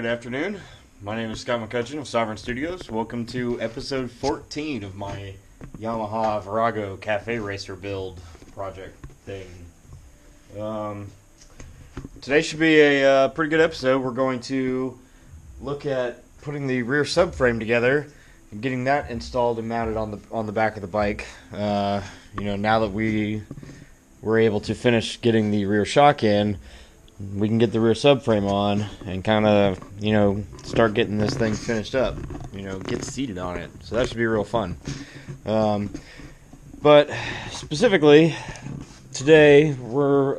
good afternoon. My name is Scott McCutcheon of Sovereign Studios. Welcome to episode 14 of my Yamaha Virago Cafe Racer build project thing. Today should be a pretty good episode. We're going to look at putting the rear subframe together and getting that installed and mounted on the back of the bike. Now that we were able to finish getting the rear shock in, we can get the rear subframe on and kind of, start getting this thing finished up, get seated on it. So that should be real fun. But specifically, today we're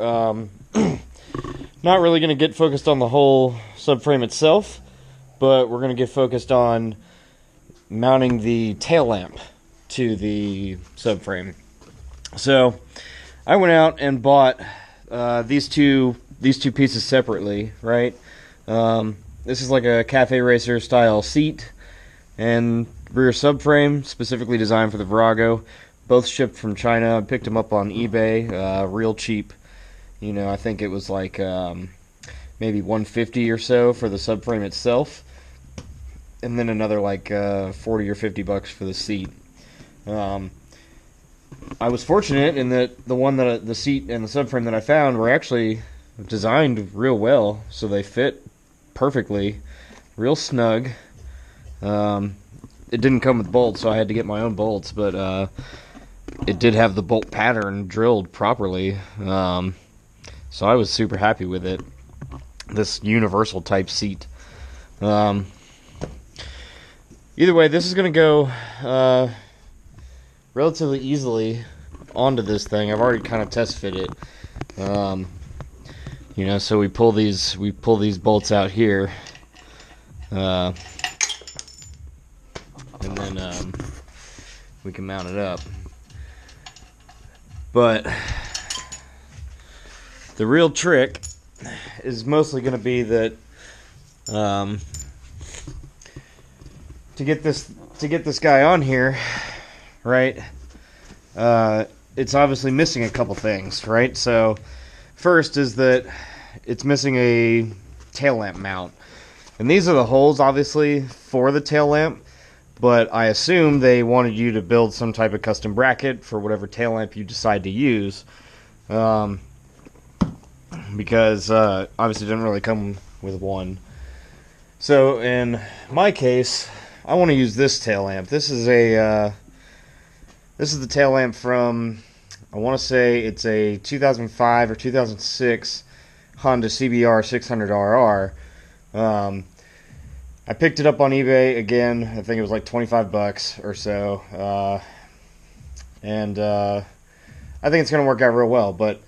not really going to get focused on the whole subframe itself, but we're going to get focused on mounting the tail lamp to the subframe. So I went out and bought these two pieces separately, right? This is like a cafe racer style seat and rear subframe specifically designed for the Virago. Both shipped from China. I picked them up on eBay, real cheap. I think it was like maybe $150 or so for the subframe itself, and then another like $40 or $50 for the seat. I was fortunate in that the seat and the subframe that I found were actually designed real well, so they fit perfectly, real snug. It didn't come with bolts, so I had to get my own bolts, but it did have the bolt pattern drilled properly, so I was super happy with it. This universal type seat. Either way, this is going to go relatively easily onto this thing. I've already kind of test fit it. So we pull these bolts out here, and then we can mount it up. But the real trick is mostly going to be that to get this guy on here, right? It's obviously missing a couple things, right? So first is that it's missing a tail lamp mount. And these are the holes, obviously, for the tail lamp, but I assume they wanted you to build some type of custom bracket for whatever tail lamp you decide to use. Because obviously it didn't really come with one. So in my case, I want to use this tail lamp. This is the tail lamp from, I want to say it's a 2005 or 2006 Honda CBR 600RR. I picked it up on eBay again. I think it was like $25 or so. And I think it's going to work out real well. But,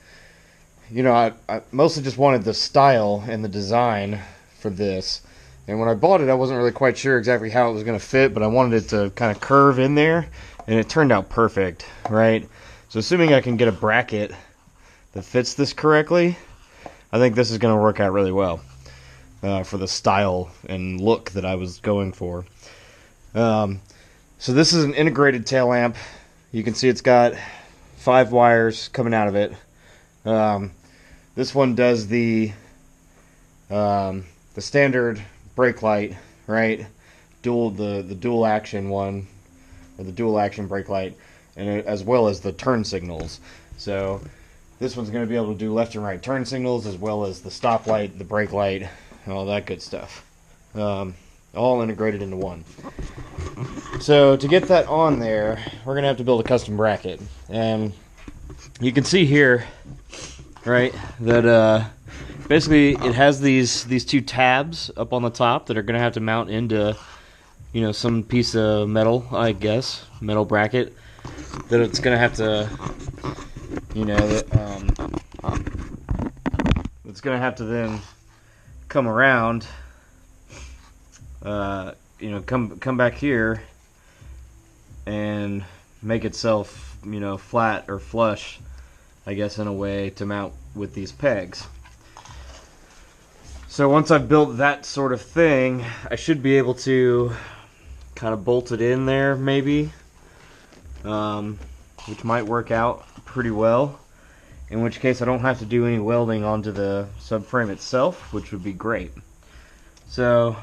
I mostly just wanted the style and the design for this. And when I bought it, I wasn't really quite sure exactly how it was going to fit, but I wanted it to kind of curve in there. And it turned out perfect, right? So assuming I can get a bracket that fits this correctly, I think this is going to work out really well for the style and look that I was going for. So this is an integrated tail lamp. You can see it's got 5 wires coming out of it. This one does the standard brake light, right? The dual action one, or the dual action brake light, and as well as the turn signals. So this one's going to be able to do left and right turn signals, as well as the stop light, the brake light, all that good stuff. All integrated into one. So to get that on there, we're going to have to build a custom bracket. And you can see here, right, that basically it has these 2 tabs up on the top that are going to have to mount into some piece of metal, I guess, metal bracket, that it's going to have to, it's going to have to then come around, come back here and make itself, flat or flush, I guess, in a way to mount with these pegs. So once I've built that sort of thing, I should be able to kind of bolt it in there, maybe, which might work out pretty well, in which case I don't have to do any welding onto the subframe itself, which would be great. So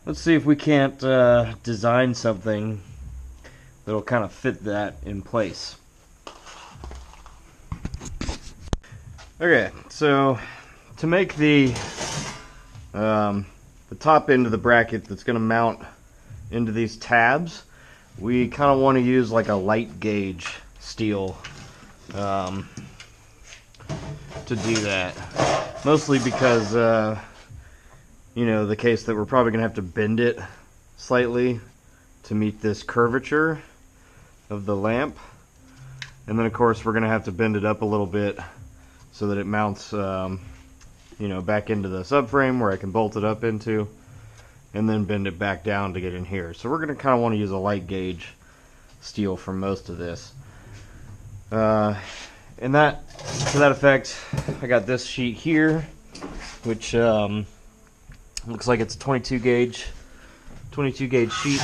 let's see if we can't design something that'll kind of fit that in place. Okay, so to make the top end of the bracket that's going to mount into these tabs, we kind of want to use like a light gauge steel to do that. Mostly because, you know, the case that we're probably going to have to bend it slightly to meet this curvature of the lamp. And then of course we're going to have to bend it up a little bit so that it mounts, you know, back into the subframe where I can bolt it up into, and then bend it back down to get in here. So we're going to kind of want to use a light gauge steel for most of this. And that, to that effect, I got this sheet here, which looks like it's a 22 gauge sheet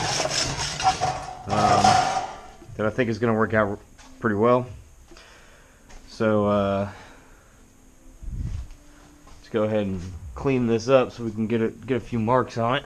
that I think is going to work out pretty well. So let's go ahead and clean this up so we can get a few marks on it.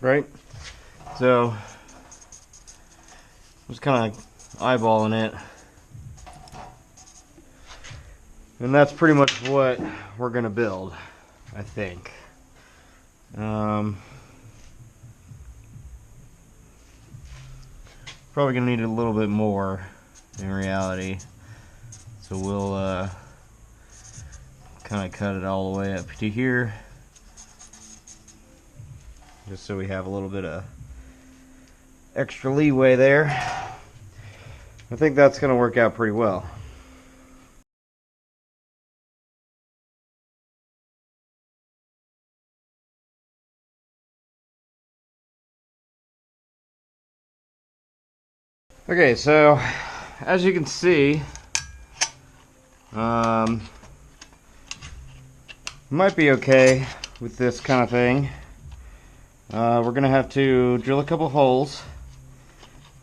Right? So, just kind of eyeballing it. And that's pretty much what we're going to build, I think. Probably going to need a little bit more in reality. So we'll kind of cut it all the way up to here, just so we have a little bit of extra leeway there. I think that's going to work out pretty well. Okay, so as you can see, might be okay with this kind of thing. We're gonna have to drill a couple holes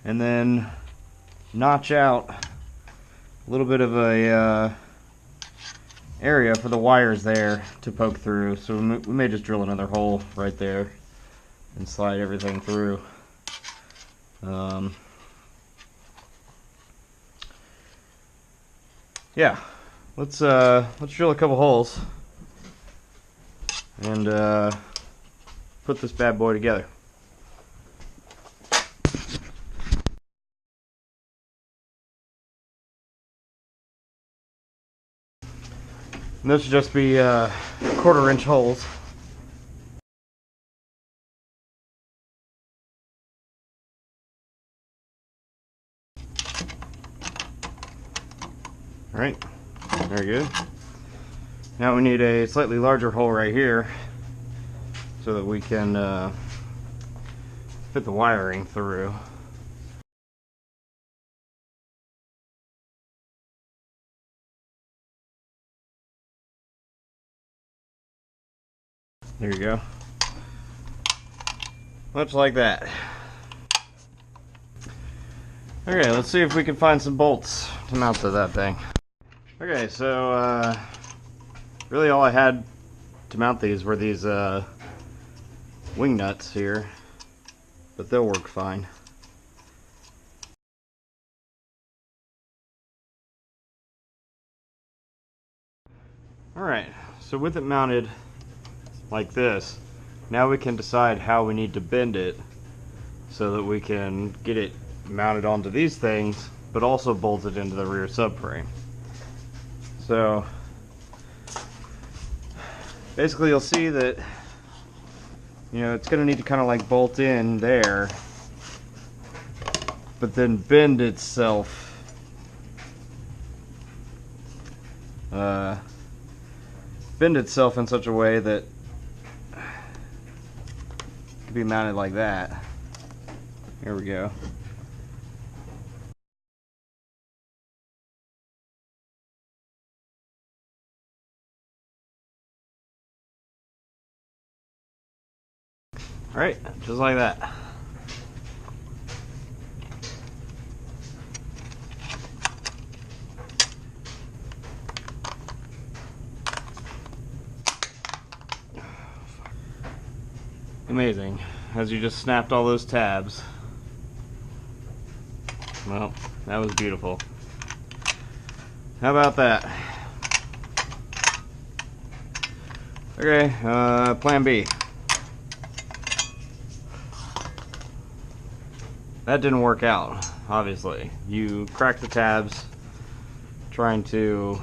and then notch out a little bit of a area for the wires there to poke through. So we may just drill another hole right there and slide everything through. Yeah, let's drill a couple holes and put this bad boy together. And this should just be 1/4 inch holes. Alright, very good. Now we need a slightly larger hole right here so that we can fit the wiring through. There you go. Much like that. Okay, let's see if we can find some bolts to mount to that thing. Okay, so really all I had to mount these were these wing nuts here, but they'll work fine. Alright, so with it mounted like this, now we can decide how we need to bend it so that we can get it mounted onto these things, but also bolted into the rear subframe. So basically you'll see that, you know, it's going to need to kind of like bolt in there, but then bend itself in such a way that be mounted like that. Here we go. Alright, just like that. Amazing. As you just snapped all those tabs. Well, that was beautiful. How about that? Okay, plan B. That didn't work out, obviously. You cracked the tabs trying to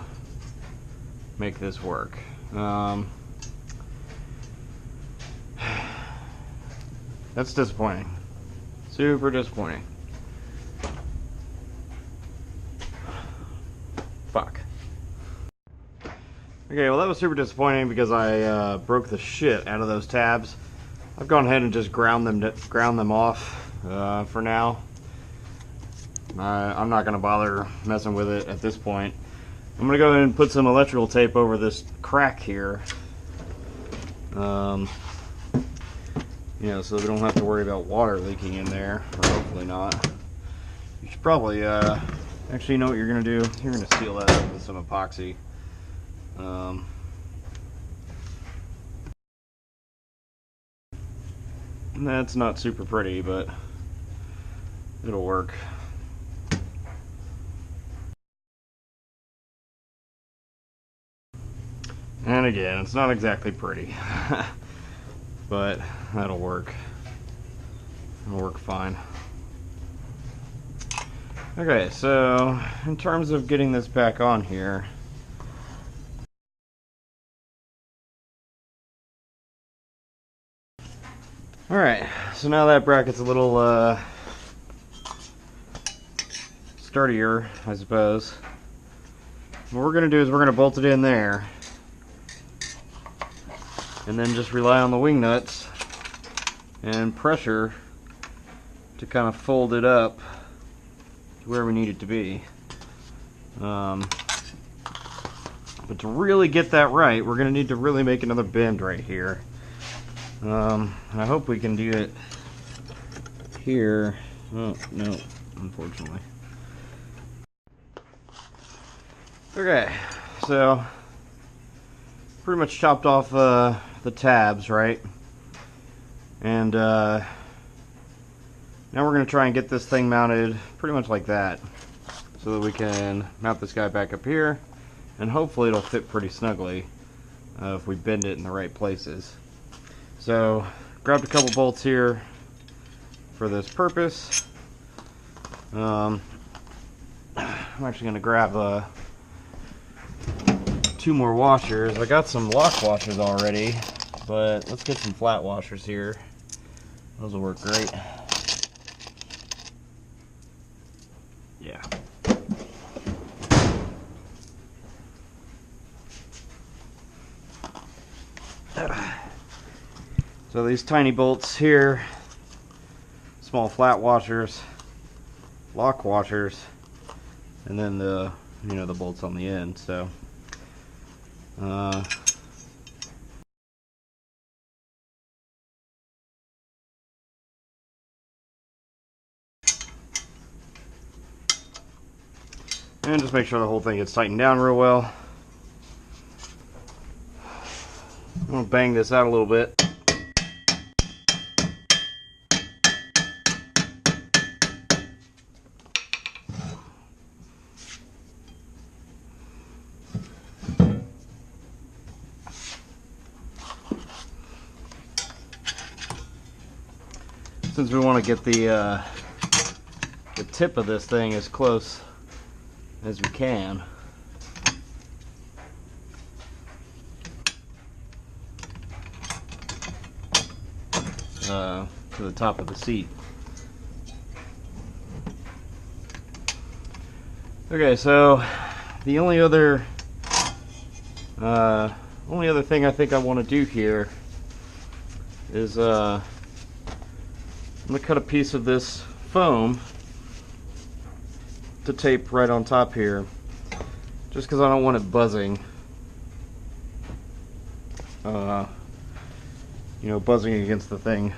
make this work. That's disappointing. Super disappointing. Fuck. Okay, well that was super disappointing because I broke the shit out of those tabs. I've gone ahead and just ground them off for now. I'm not going to bother messing with it at this point. I'm going to go ahead and put some electrical tape over this crack here. You know, so we don't have to worry about water leaking in there, or hopefully not. You should probably, actually, you know what you're going to do? You're going to seal that up with some epoxy. That's not super pretty, but it'll work. And again, it's not exactly pretty. But that'll work. It'll work fine. Okay, so in terms of getting this back on here, alright, so now that bracket's a little sturdier, I suppose. What we're going to do is we're going to bolt it in there. And then just rely on the wing nuts and pressure to kind of fold it up to where we need it to be. But to really get that right, we're going to need to really make another bend right here. I hope we can do it here. Oh, no, unfortunately. Okay, so pretty much chopped off the tabs, right? And now we're going to try and get this thing mounted pretty much like that, so that we can mount this guy back up here, and hopefully it'll fit pretty snugly if we bend it in the right places. So grabbed a couple bolts here for this purpose. I'm actually going to grab 2 more washers. I got some lock washers already, but let's get some flat washers here. Those will work great. Yeah. So these tiny bolts here, small flat washers, lock washers, and then the the bolts on the end. So and just make sure the whole thing gets tightened down real well. I'm going to bang this out a little bit. Since we want to get the tip of this thing as close as we can. To the top of the seat. Okay, so the only other thing I think I want to do here is I'm going to cut a piece of this foam to tape right on top here, just because I don't want it buzzing. You know, buzzing against the thing.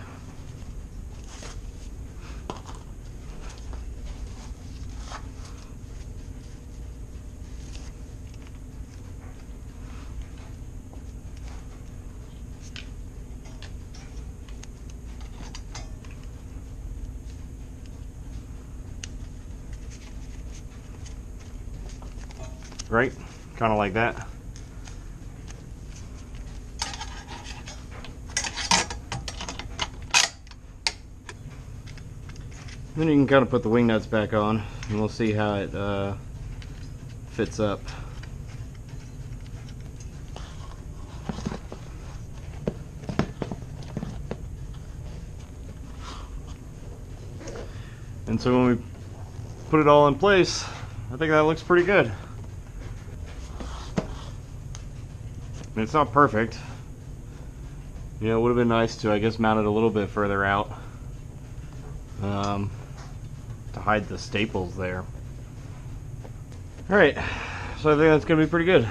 Right? Kind of like that. Then you can kind of put the wing nuts back on, and we'll see how it fits up. And so when we put it all in place, I think that looks pretty good. I mean, it's not perfect. You know, it would have been nice to, I guess, mount it a little bit further out to hide the staples there. Alright, so I think that's going to be pretty good.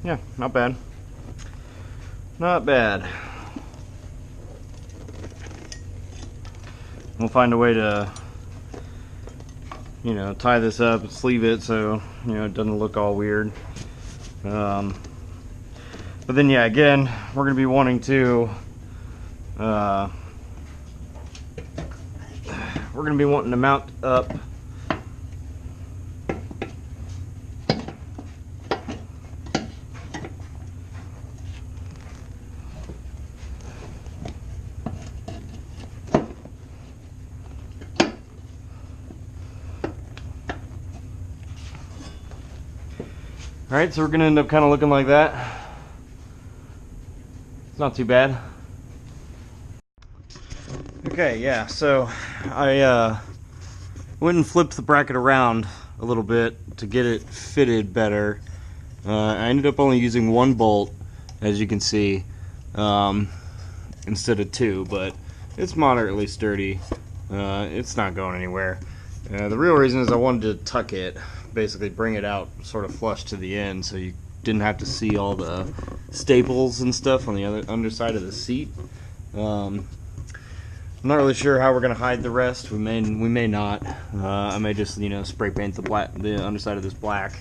Yeah, not bad. Not bad. We'll find a way to, you know, tie this up and sleeve it so, you know, it doesn't look all weird. But then, yeah, again, we're going to be wanting to, mount up Alright, so we're going to end up kind of looking like that. It's not too bad. Okay, yeah, so I went and flipped the bracket around a little bit to get it fitted better. I ended up only using one bolt, as you can see, instead of two, but it's moderately sturdy. It's not going anywhere. The real reason is I wanted to tuck it, basically bring it out sort of flush to the end so you didn't have to see all the staples and stuff on the underside of the seat. I'm not really sure how we're going to hide the rest. We may not. I may just, you know, spray paint the underside of this black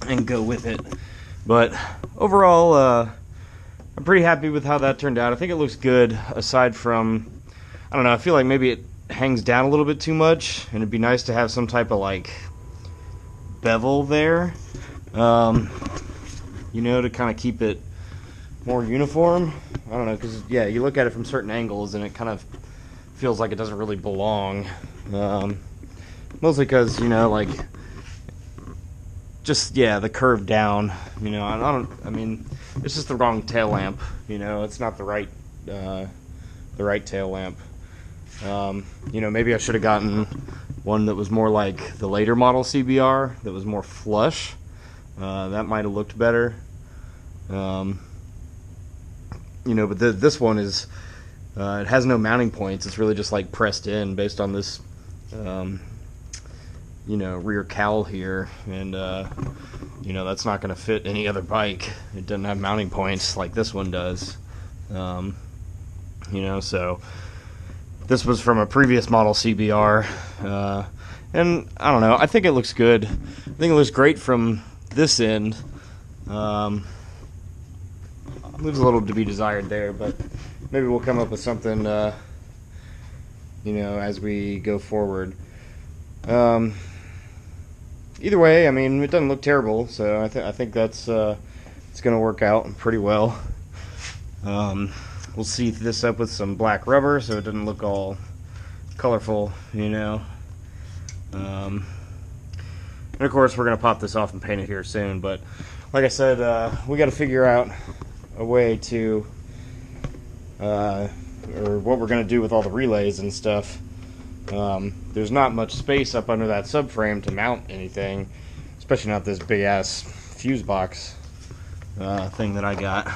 and go with it. But overall, I'm pretty happy with how that turned out. I think it looks good, aside from, I don't know, I feel like maybe it hangs down a little bit too much, and it'd be nice to have some type of like bevel there, you know, to kind of keep it more uniform. I don't know, because yeah, you look at it from certain angles and it kind of feels like it doesn't really belong, mostly because, you know, like, just, yeah, the curve down, you know, I mean, it's just the wrong tail lamp, you know, it's not the right tail lamp. You know, maybe I should have gotten one that was more like the later model CBR, that was more flush. That might have looked better. You know, but this one is, it has no mounting points. It's really just like pressed in based on this, you know, rear cowl here. And, you know, that's not going to fit any other bike. It doesn't have mounting points like this one does. You know, so this was from a previous model CBR, and I don't know, I think it looks good. I think it looks great from this end. Leaves a little to be desired there, but maybe we'll come up with something, you know, as we go forward. Either way, I mean, it doesn't look terrible, so I think that's it's going to work out pretty well. We'll seat this up with some black rubber so it doesn't look all colorful, you know. And of course we're going to pop this off and paint it here soon, but like I said, we got to figure out a way to, or what we're going to do with all the relays and stuff. There's not much space up under that subframe to mount anything, especially not this big ass fuse box thing that I got.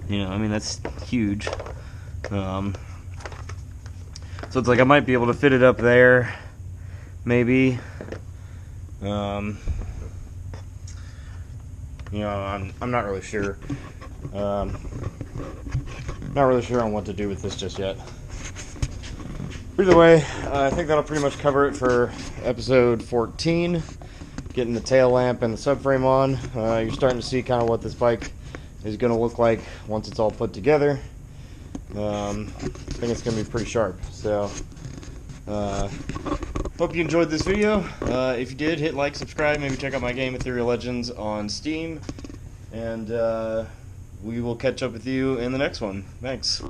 You know, I mean, that's huge. So it's like I might be able to fit it up there, maybe. You know, I'm not really sure. Not really sure on what to do with this just yet. Either way, I think that'll pretty much cover it for episode 14. Getting the tail lamp and the subframe on. You're starting to see kind of what this bike is going to look like once it's all put together. I think it's going to be pretty sharp. So, hope you enjoyed this video. If you did, hit like, subscribe, maybe check out my game Ethereal Legends on Steam. And we will catch up with you in the next one. Thanks.